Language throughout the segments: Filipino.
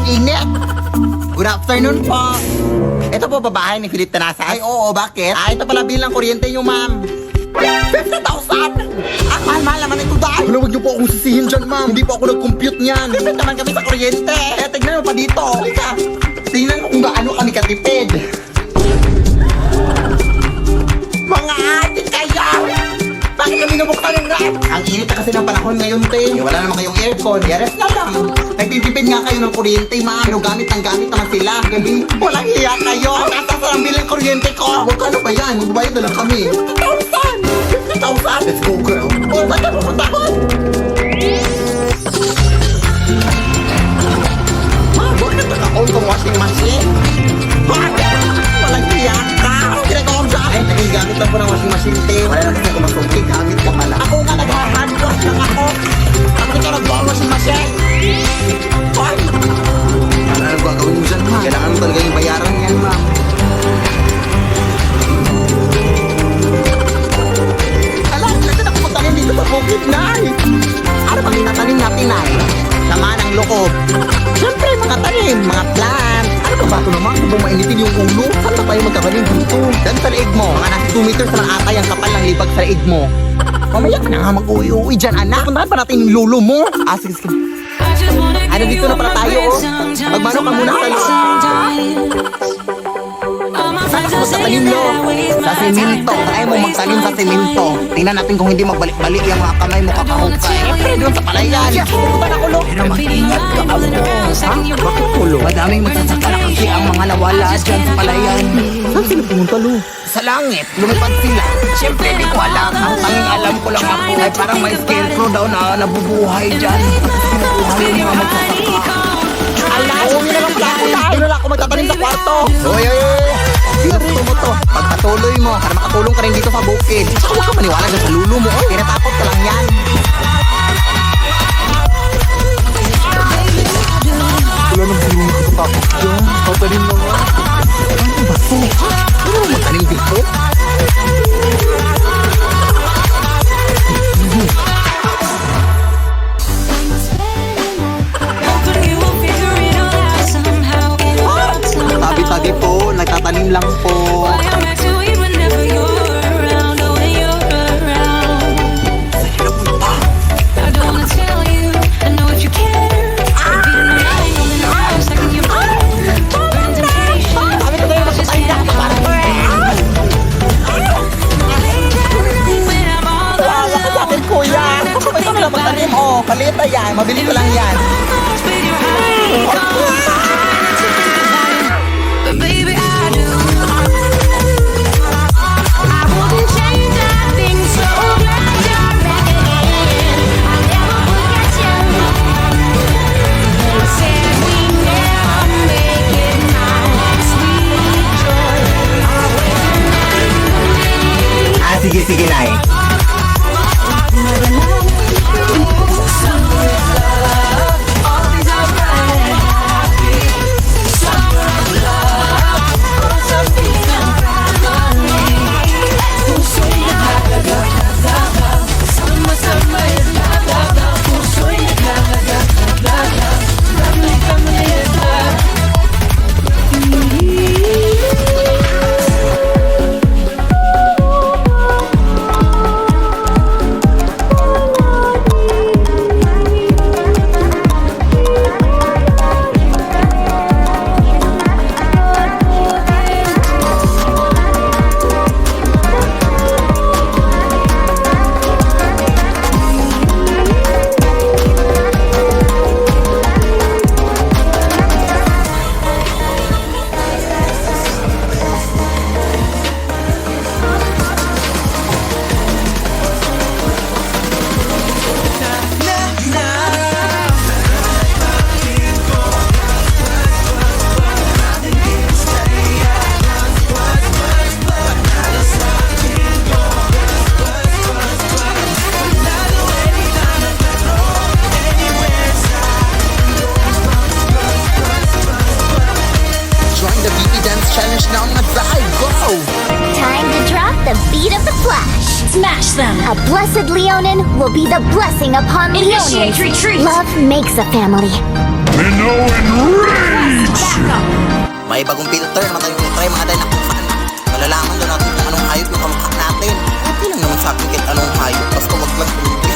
init. Good afternoon po. Ito po babae ni Philip Tanasa. Ay, oo, bakit? Ito pala bilang kuryente nyo, ma'am. 50,000! Mahal naman ito dahil. Wala, huwag niyo po akong sisihin dyan, ma'am. Hindi po ako nag-compute niyan. Tipid naman kami sa kuryente. Tignan mo pa dito. Halika. Tingnan mo kung gaano kami katipid. Mga ate kayo! Bakit kami nabuktan ng rap? Ang init na kasi ng panahon ngayon, te. Wala naman kayong aircon. Yares na lang. Nagtitipid nga kayo ng kuryente, ma'am. Pero gamit naman sila. Gabi, walang iya kayo. Nasa ang bilang kuryente ko. Huwag ano ba yan? Magbayad na lang kami. 50,000! 50,000! Let's go, girl. Oh, ba't ka pupunta ko? Ma'am, huwag na taka-on kong washing machine. Bakit? Walang iya ka. Ano ginagawa mo dyan? Ay, naging gamit lang po ng washing machine, te. Wala naman kasi kumasungkig. Gamit ka pala. Ako nga nag-hand-wash lang ako. Ako ikaw nag-buang washing machine. Ay! Ano nang gagawin mo dyan, ma'am? Kailangan mo talaga yung bayaran yan, ma'am. Alam, nasa nakapagtanim dito sa bukid, Nay. Ano bang itatanim natin, Nay? Sama ng loob. Siyempre, mga tanim, mga plant. Ano ba ba ito naman? Kung bang mainitin yung ulo? Saan na tayo magkakalim dito? Dan sa leeg mo. Mga nasa 2 meters na atay ang kapal ng libag sa leeg mo. Mamaya ka na nga mag-uwi-uwi dyan, anak. Puntahan pa natin yung lulo mo. Sige. Ano, dito na pala tayo, oh. Magmano ka muna sa loob. Saan ako magtatanim, lo? Sa semento. Kaya mo magtanim sa semento. Tingnan natin kung hindi magbalik-balik yung mga kamay mo kakahukay. Siyempre, doon sa palayan. Punta na ko, lo. Pero mag-ingat ka, amo. Ha? Bakit ko, lo? Madaming magsasaka na kasi ang mga nawala dyan sa palayan. Saan sila pumunta, lo? Sa langit, lumipad sila. Siyempre, di ko alam. Ang tanging alam ko lang ako ay parang may scarecrow daw na nabubuhay dyan. Sinubuhay yung mga magsasaka. Alas, uwi na lang pala ako na. Doon na lang ako magtatanim sa kwarto. Oy. Binuto mo to. Pagpatuloy mo, para makatulong ka rin dito sa bukid. Saka huwag ka maniwala dyan sa lulo mo. Tinatakot ka lang yan. Wala nang bilo nakatatakot dyan. Patanim na nga. Ano ba to? Ano mo magtanim dito? Tabi-tabi po, nagtatanim lang po. Palita yan, mabili ko lang yan. Sige, Nay. Smash them! A blessed Leonin will be the blessing upon Leonins. Initiate retreat! Love makes a family. Minnow and Ray! May bagong filter naman tayong try mga day na kung saan malalaman doon natin kung anong hayop yung kamukha natin. Okay lang naman sa akin kahit anong hayop, basta wag lang unggoy.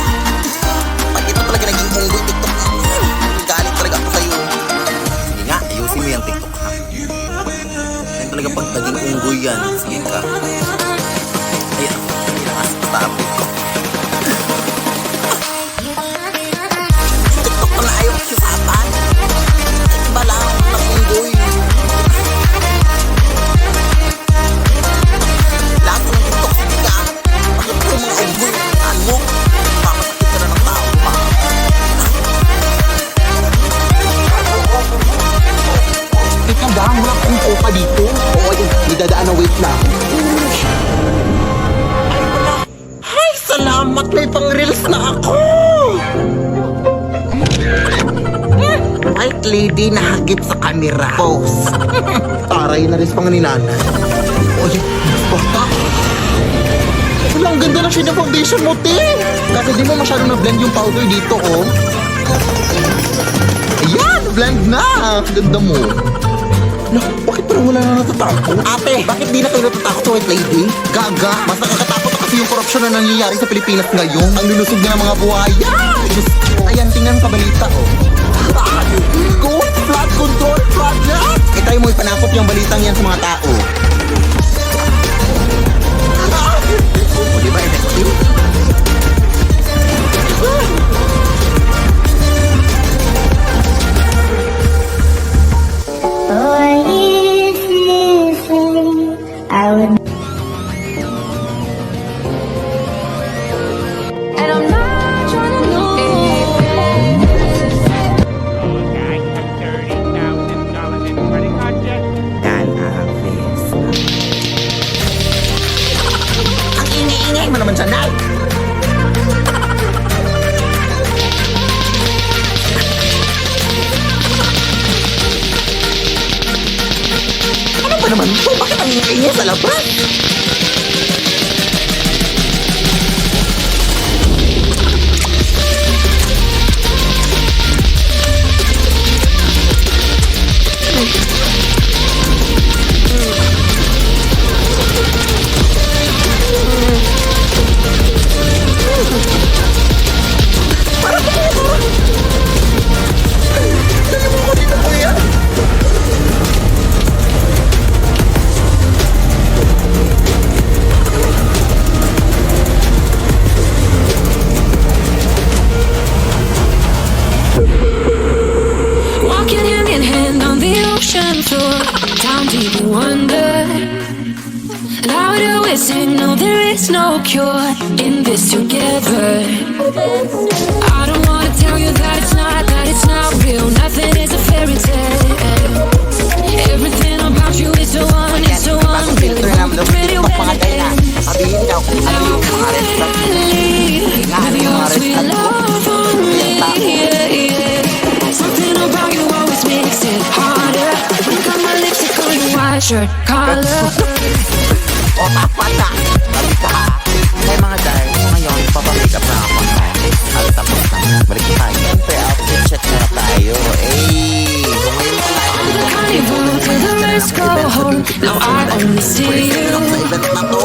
Pag ito talaga naging unggoy TikTok, galit talaga ako sa'yo. Sige nga, ayusin mo yung TikTok ha. Yan talaga pag naging unggoy yan, sige ka. Ayan, hindi na nga sa topic ko. TikTok na ayaw kasi sa atan. Iba lang ng unggoy. Lahat ng TikTok sige ka. Bakit ko mga unggoy? Ano? Papasakit ka na ng tao pa. Ikaw dahang wala kong kopa dito. Oo, yun. May dadaan na wait lang. Ay, wala. Ay, salamat. May pang-reels na ako. White lady na hagip sa camera. Pose. Taray na rin pang ni nanay. Oye, baka. Wala, ang ganda ng shade ng foundation mo, te. Kasi di mo masyadong na-blend yung powder dito, oh. Ayan, blend na. Ganda mo. Naku, bakit parang wala na natatakot? Ate, bakit di na kayo natatakot sa white lady? Gaga, mas nakakatakot kasi yung korupsyon na nangyayari sa Pilipinas ngayon. Ang lulusog na ng mga buhaya. Diyos ko. Ayan, tingnan ka balita, oh. Ghost Flood Control Project! E tayo mo ipanakot yung balitang yan sa mga tao. O diba, effective? I would. And I'm not trying to lose. Guys have $30,000 in credit card debt. Yan, Avis. Ang ingay-ingay mo naman siya, Nay! Ano ba naman ito? Bakit ang ingay-ingay sa labas? Walking hand in hand on the ocean floor, down deep in wonder. Louder we sing, no there is no cure in this together. I don't wanna tell you that it's not real. Nothing is a fairy tale. Everything about you is so one, it's so unreal. It won't be pretty when it ends. Sabihin niya kung ano yung mga red flag. With your sweet love on me, yeah, yeah. Something about you always makes it harder. Look at my lipstick on your white shirt collar. O tapat na! Balik ka ha! Hey mga day, ngayon papamake up na ako at tapos na, balik tayo. Siyempre, outfit check na tayo. Kung ngayon ko na The carnival till the rest go home. Now I only see you. sa event na to.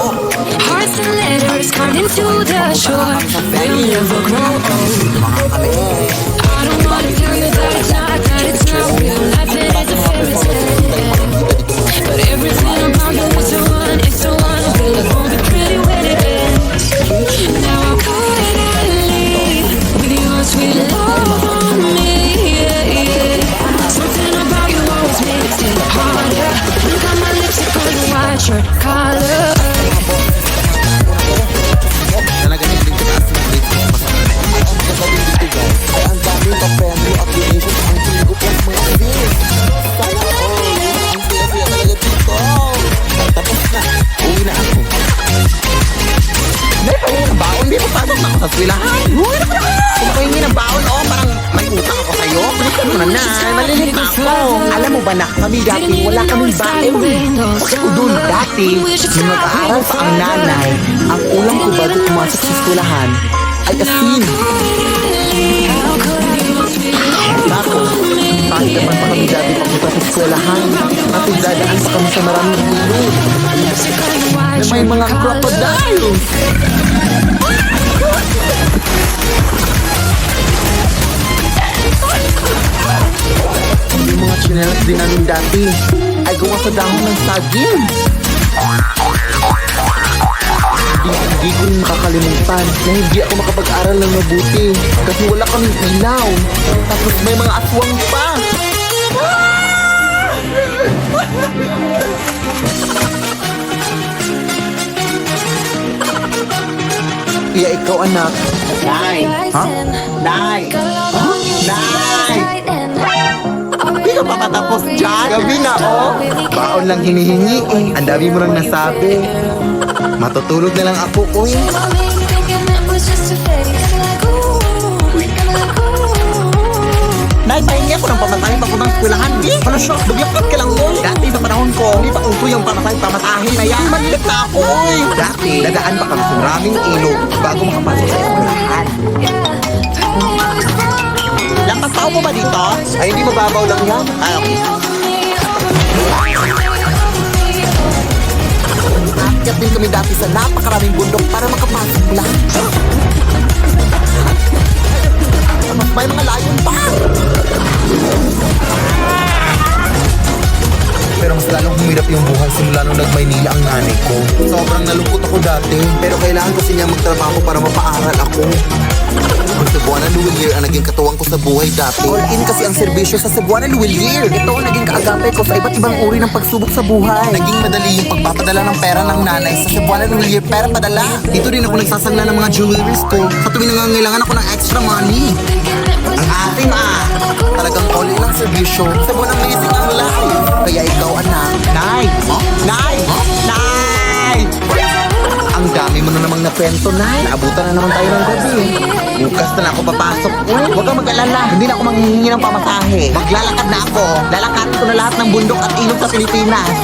Hearts and letters carved into the shore. We'll never grow old. Mga kami. I don't wanna tell you that it's not real. Nothing is a fairy tale. But everything about you is so one, it's so unreal. It won't be pretty when it ends. Now I'm finally with your sweet love on me, yeah, yeah. Something about you always makes it harder. Look at my lipstick on your white shirt collar. Talaga naging taas ng rate ko sa kanila. Ang kasabing dito guys, ay ang daming ka-friendly affiliations ang tingin ko plus mga views. Sana all, ang siya talaga dito. Ay tapos na, uwi na ako. May pahingin ng baon, di pa pasok na ako sa swilahan. Uwi na pa! Kung pahingin ng baon, parang may utang ako sa'yo. Balikan mo na na, malilit na ako. Alam mo ba na, kami dati wala kaming baon. Bakit ko dun dati, nung nag-aaral pa ang nanay, ang ulam ko bago pumasok sa eskwelahan ay asin. Ako, bakit naman pa kami dati pagpunta sa eskwela sa maraming ilog. Na may mga crocodiles. Yung mga chinelas din namin dati ay gawa sa dahon ng saging. Hindi ko rin makakalimutan na hindi ako makapag-aral ng mabuti kasi wala kaming ilaw. Tapos may mga aswang pa. Kaya ikaw anak. Nay! Ha? Nay! Nay! Hindi ka pa matapos dyan? Gabi na oh! Baon lang hinihingi eh. Ang dami mo nang nasabi. Matutulog na lang ako, uy. Nay, pahingi ako ng pamasahe pag ng eskwelahan. Di, ano siya? Bagyakot ka lang, uy. Dati sa panahon ko, hindi pa uso yung pamasahe na yan. Malilit na ako, uy. Dati, dadaan pa kami sa maraming ilog bago makapasok sa eskwelahan. Lampas tao mo ba dito? Ay, hindi mababaw lang yan. Ay, okay. Akyat din kami dati sa napakaraming bundok para makapasok lang. May mga layon pa! Pero mas lalong humirap yung buhay simula nung nag-Maynila ang nanay ko. Sobrang nalungkot ako dati, pero kailangan kasi niya magtrabaho para mapaaral ako. Ang Cebuana Luwilier ang naging katuwang ko sa buhay dati. All-in kasi ang serbisyo sa Cebuana Luwilier. Ito ang naging kaagapay ko sa iba't ibang uri ng pagsubok sa buhay. Naging madali yung pagpapadala ng pera ng nanay sa Cebuana Luwilier pera padala. Dito rin ako nagsasangla ng mga jewelries ko sa tuwing nangangailangan ako ng extra money. Ang ating talagang all-in ang serbisyo. Cebuana amazing ang life. Kaya ikaw anak. Nay! Nay! Nay! Ang dami mo na namang napento, Nay. Naabutan na naman tayo ng gabi. Bukas na lang ako papasok. Uy, huwag kang mag-alala. Hindi na ako manghihingi ng pamasahe. Maglalakad na ako. Lalakarin ko na lahat ng bundok at ilog sa Pilipinas.